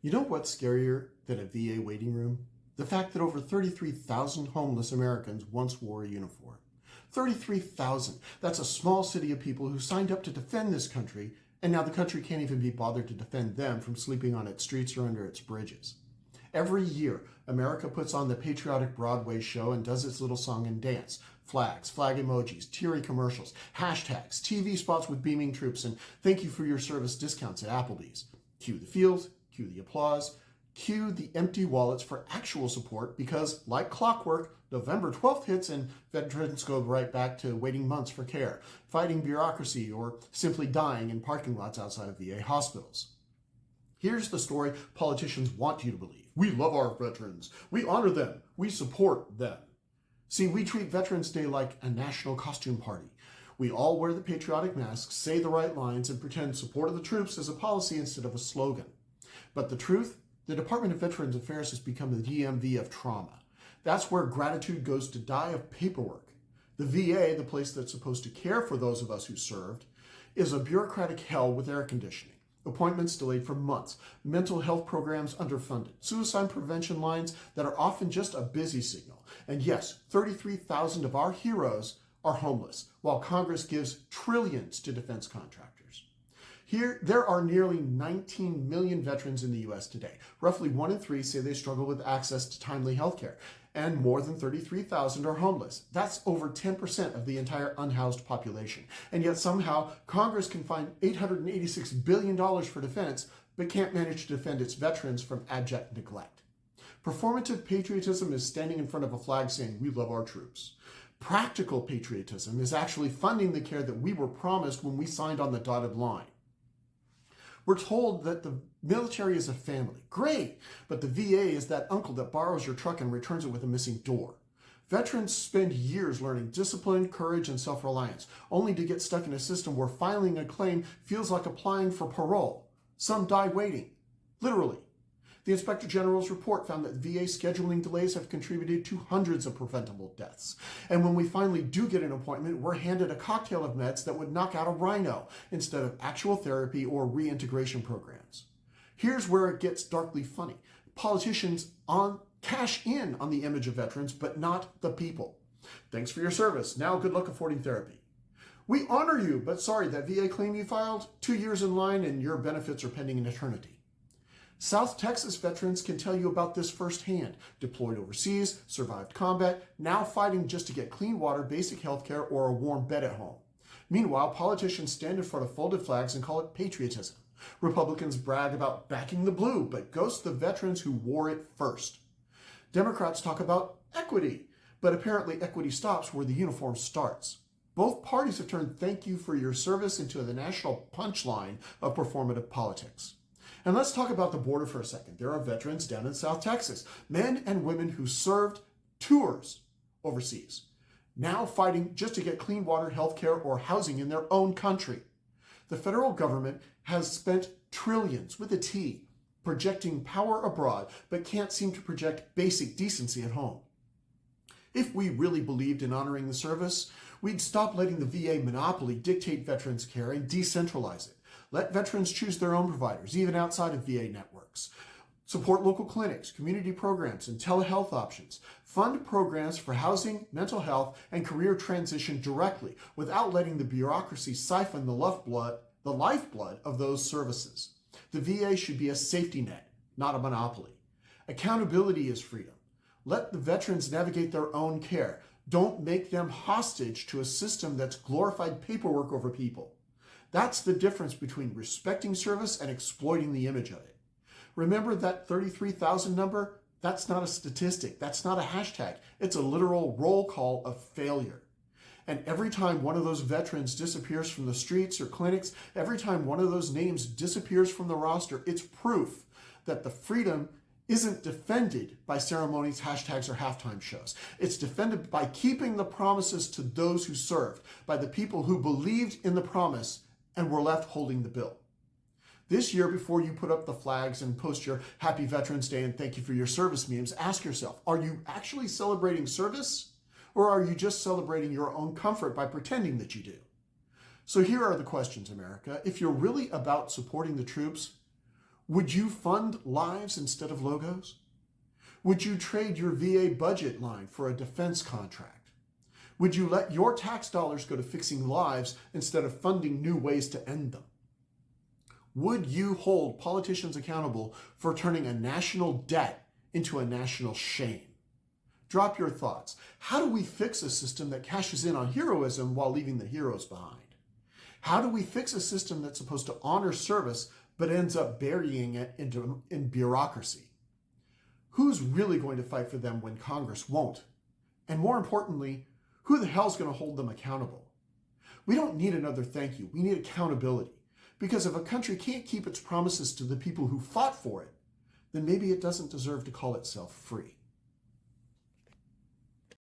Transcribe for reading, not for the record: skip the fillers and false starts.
You know what's scarier than a VA waiting room? The fact that over 33,000 homeless Americans once wore a uniform. 33,000. That's a small city of people who signed up to defend this country, and now the country can't even be bothered to defend them from sleeping on its streets or under its bridges. Every year, America puts on the patriotic Broadway show and does its little song and dance. Flags, flag emojis, teary commercials, hashtags, TV spots with beaming troops, and thank you for your service discounts at Applebee's. Cue the feels, cue the applause, cue the empty wallets for actual support because, like clockwork, November 12th hits and veterans go right back to waiting months for care, fighting bureaucracy, or simply dying in parking lots outside of VA hospitals. Here's the story politicians want you to believe. We love our veterans. We honor them. We support them. See, we treat Veterans Day like a national costume party. We all wear the patriotic masks, say the right lines, and pretend support of the troops is a policy instead of a slogan. But the truth, the Department of Veterans Affairs has become the DMV of trauma. That's where gratitude goes to die of paperwork. The VA, the place that's supposed to care for those of us who served, is a bureaucratic hell with air conditioning. Appointments delayed for months, mental health programs underfunded, suicide prevention lines that are often just a busy signal. And yes, 33,000 of our heroes are homeless, while Congress gives trillions to defense contractors. There are nearly 19 million veterans in the U.S. today. Roughly 1 in 3 say they struggle with access to timely health care, and more than 33,000 are homeless. That's over 10% of the entire unhoused population. And yet somehow Congress can find $886 billion for defense, but can't manage to defend its veterans from abject neglect. Performative patriotism is standing in front of a flag saying, "We love our troops." Practical patriotism is actually funding the care that we were promised when we signed on the dotted line. We're told that the military is a family. Great, but the VA is that uncle that borrows your truck and returns it with a missing door. Veterans spend years learning discipline, courage, and self-reliance, only to get stuck in a system where filing a claim feels like applying for parole. Some die waiting. Literally. The Inspector General's report found that VA scheduling delays have contributed to hundreds of preventable deaths. And when we finally do get an appointment, we're handed a cocktail of meds that would knock out a rhino instead of actual therapy or reintegration programs. Here's where it gets darkly funny. Politicians cash in on the image of veterans, but not the people. Thanks for your service. Now good luck affording therapy. We honor you, but sorry, that VA claim you filed, 2 years in line and your benefits are pending in eternity. South Texas veterans can tell you about this firsthand. Deployed overseas, survived combat, now fighting just to get clean water, basic health care, or a warm bed at home. Meanwhile, politicians stand in front of folded flags and call it patriotism. Republicans brag about backing the blue, but ghost the veterans who wore it first. Democrats talk about equity, but apparently equity stops where the uniform starts. Both parties have turned "thank you for your service" into the national punchline of performative politics. And let's talk about the border for a second. There are veterans down in South Texas, men and women who served tours overseas, now fighting just to get clean water, health care, or housing in their own country. The federal government has spent trillions, with a T, projecting power abroad, but can't seem to project basic decency at home. If we really believed in honoring the service, we'd stop letting the VA monopoly dictate veterans' care and decentralize it. Let veterans choose their own providers, even outside of VA networks. Support local clinics, community programs, and telehealth options. Fund programs for housing, mental health, and career transition directly without letting the bureaucracy siphon the lifeblood of those services. The VA should be a safety net, not a monopoly. Accountability is freedom. Let the veterans navigate their own care. Don't make them hostage to a system that's glorified paperwork over people. That's the difference between respecting service and exploiting the image of it. Remember that 33,000 number? That's not a statistic. That's not a hashtag. It's a literal roll call of failure. And every time one of those veterans disappears from the streets or clinics, every time one of those names disappears from the roster, it's proof that the freedom isn't defended by ceremonies, hashtags, or halftime shows. It's defended by keeping the promises to those who served, by the people who believed in the promise and were left holding the bill. This year, before you put up the flags and post your Happy Veterans Day and thank you for your service memes, ask yourself, are you actually celebrating service? Or are you just celebrating your own comfort by pretending that you do? So here are the questions, America. If you're really about supporting the troops, Would you fund lives instead of logos? Would you trade your VA budget line for a defense contract? Would you let your tax dollars go to fixing lives instead of funding new ways to end them? Would you hold politicians accountable for turning a national debt into a national shame? Drop your thoughts. How do we fix a system that cashes in on heroism while leaving the heroes behind? How do we fix a system that's supposed to honor service but ends up burying it in bureaucracy? Who's really going to fight for them when Congress won't? And more importantly, who the hell's going to hold them accountable? We don't need another thank you. We need accountability. Because if a country can't keep its promises to the people who fought for it, then maybe it doesn't deserve to call itself free.